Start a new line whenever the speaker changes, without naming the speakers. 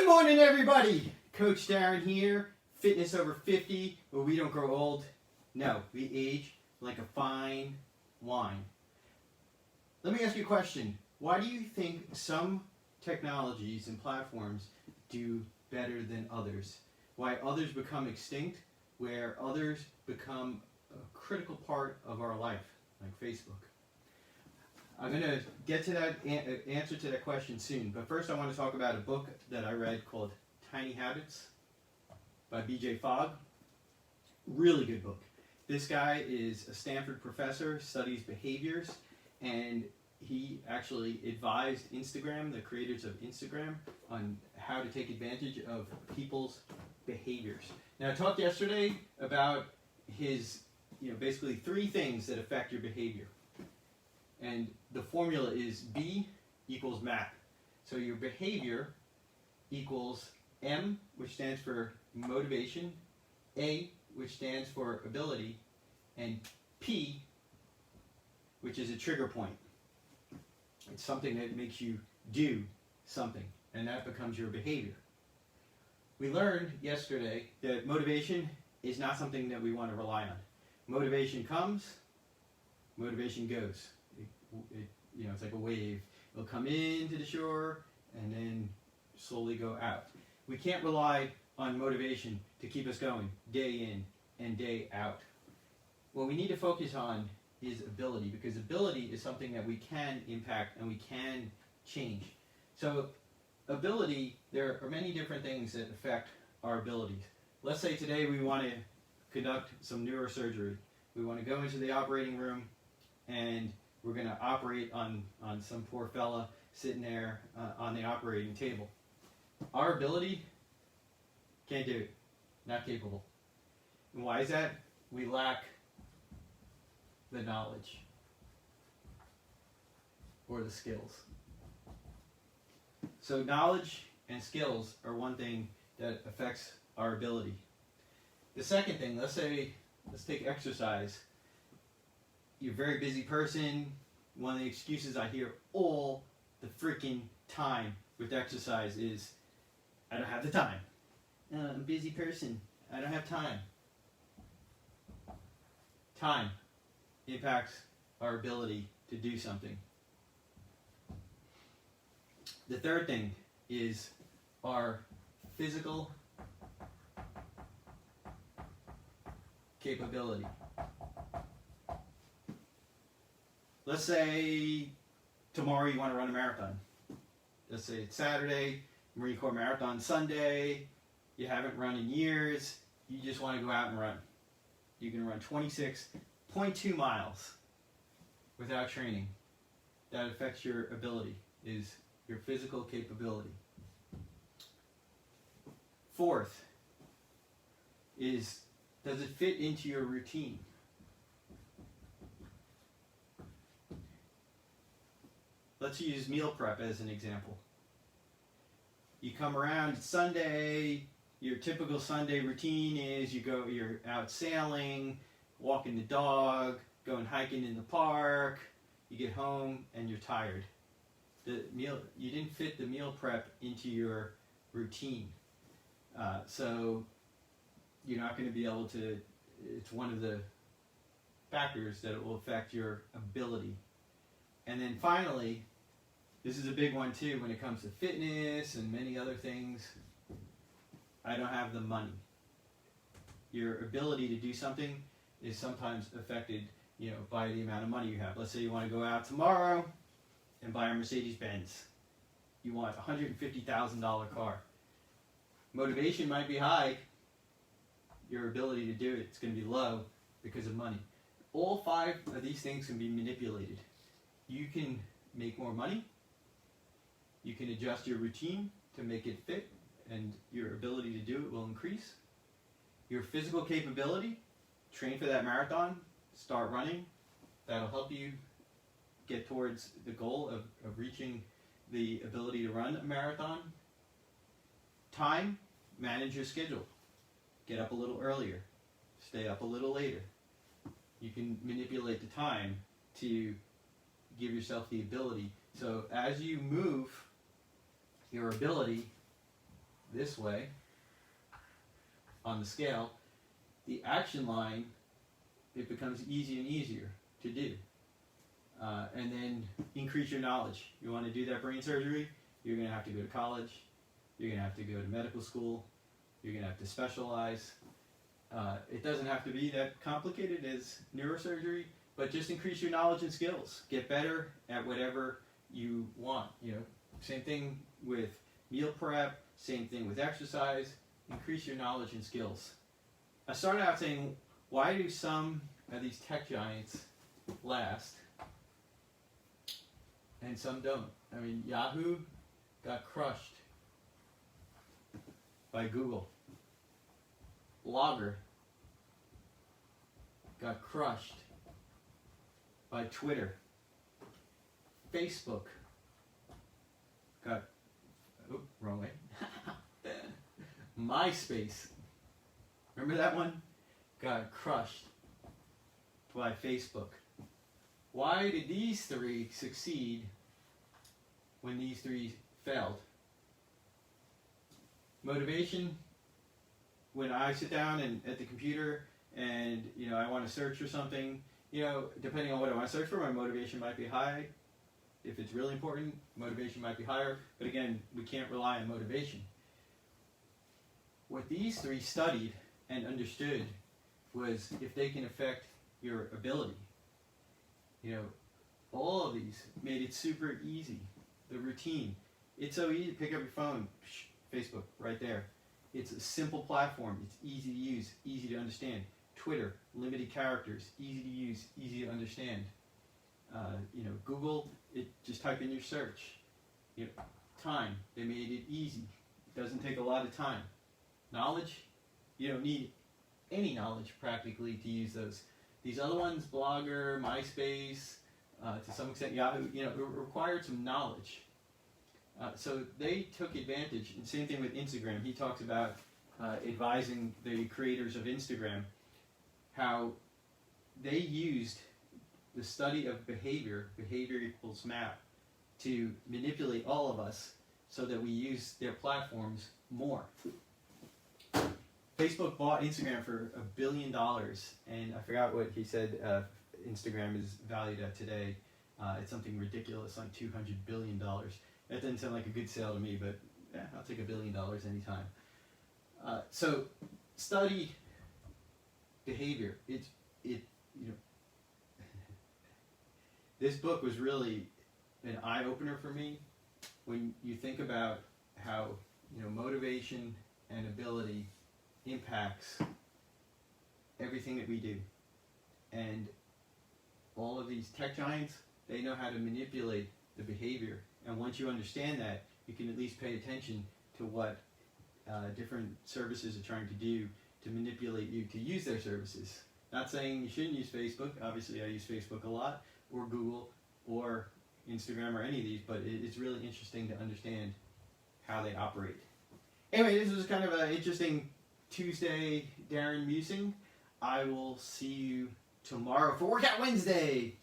morning, everybody. Coach Darren here. Fitness over 50, where we don't grow old. No, we age like a fine wine. Let me ask you a question. Why do you think some technologies and platforms do better than others? Why others become extinct, where others become a critical part of our life, like Facebook? I'm going to get to that answer to that question soon, but first I want to talk about a book that I read called Tiny Habits by Fogg. Really good book. This guy is a Stanford professor, studies behaviors, and he actually advised Instagram, the creators of Instagram, on how to take advantage of people's behaviors. Now, I talked yesterday about his, basically 3 things that affect your behavior. And the formula is B equals MAP. So your behavior equals M, which stands for motivation, A, which stands for ability, and P, which is a trigger point. It's something that makes you do something, and that becomes your behavior. We learned yesterday that motivation is not something that we want to rely on. Motivation comes, motivation goes. It's like a wave. It'll come into the shore and then slowly go out. We can't rely on motivation to keep us going day in and day out. What we need to focus on is ability, because ability is something that we can impact and we can change. So ability, there are many different things that affect our abilities. Let's say today we want to conduct some neurosurgery. We want to go into the operating room and we're going to operate on some poor fella sitting there on the operating table. Our ability, can't do it. Not capable. And why is that? We lack the knowledge or the skills. So knowledge and skills are one thing that affects our ability. The second thing, let's take exercise. You're a very busy person. One of the excuses I hear all the freaking time with exercise is, I don't have the time. I'm a busy person. I don't have time. Time impacts our ability to do something. The third thing is our physical capability. Let's say tomorrow you want to run a marathon. Let's say it's Saturday, Marine Corps Marathon Sunday, you haven't run in years, you just want to go out and run. You can run 26.2 miles without training. That affects your ability, is your physical capability. Fourth is, does it fit into your routine? Let's use meal prep as an example. You come around, it's Sunday, your typical Sunday routine is you're out sailing, walking the dog, going hiking in the park, you get home and you're tired. You didn't fit the meal prep into your routine. So you're not going to be able to, it's one of the factors that it will affect your ability. And then finally, this is a big one too when it comes to fitness and many other things. I don't have the money. Your ability to do something is sometimes affected, by the amount of money you have. Let's say you want to go out tomorrow and buy a Mercedes-Benz. You want a $150,000 car. Motivation might be high. Your ability to do it's going to be low because of money. All 5 of these things can be manipulated. You can make more money. You can adjust your routine to make it fit, and your ability to do it will increase. Your physical capability, train for that marathon, start running. That'll help you get towards the goal of reaching the ability to run a marathon. Time, manage your schedule. Get up a little earlier. Stay up a little later. You can manipulate the time to give yourself the ability. So as you move, your ability this way on the scale, the action line, it becomes easier and easier to do. And then increase your knowledge. You want to do that brain surgery, you're going to have to go to college, you're going to have to go to medical school, you're going to have to specialize. It doesn't have to be that complicated as neurosurgery, but just increase your knowledge and skills. Get better at whatever you want. Same thing with meal prep, same thing with exercise. Increase your knowledge and skills. I started out saying, why do some of these tech giants last and some don't? I mean, Yahoo got crushed by Google. Blogger got crushed by Twitter. Facebook got, wrong way. MySpace, remember that one? Got crushed by Facebook. Why did these three succeed when these three failed? Motivation. When I sit down and at the computer and I want to search for something, depending on what I want to search for, my motivation might be high. If it's really important, motivation might be higher. But again, we can't rely on motivation. What these three studied and understood was if they can affect your ability. All of these made it super easy. The routine. It's so easy to pick up your phone, Facebook, right there. It's a simple platform. It's easy to use, easy to understand. Twitter, limited characters, easy to use, easy to understand. Google, just type in your search. Time, they made it easy. It doesn't take a lot of time. Knowledge, you don't need any knowledge practically to use those. These other ones, Blogger, MySpace, to some extent Yahoo, it required some knowledge. So they took advantage, and same thing with Instagram. He talks about advising the creators of Instagram, how they used the study of behavior equals map, to manipulate all of us so that we use their platforms more. Facebook bought Instagram for $1 billion, and I forgot what he said Instagram is valued at today. It's something ridiculous, like $200 billion. That doesn't sound like a good sale to me, but I'll take $1 billion anytime. So study behavior. This book was really an eye-opener for me when you think about how motivation and ability impacts everything that we do. And all of these tech giants, they know how to manipulate the behavior. And once you understand that, you can at least pay attention to what different services are trying to do to manipulate you to use their services. Not saying you shouldn't use Facebook. Obviously, I use Facebook a lot, or Google, or Instagram, or any of these, but it's really interesting to understand how they operate. Anyway, this was kind of an interesting Tuesday Darren musing. I will see you tomorrow for Workout Wednesday.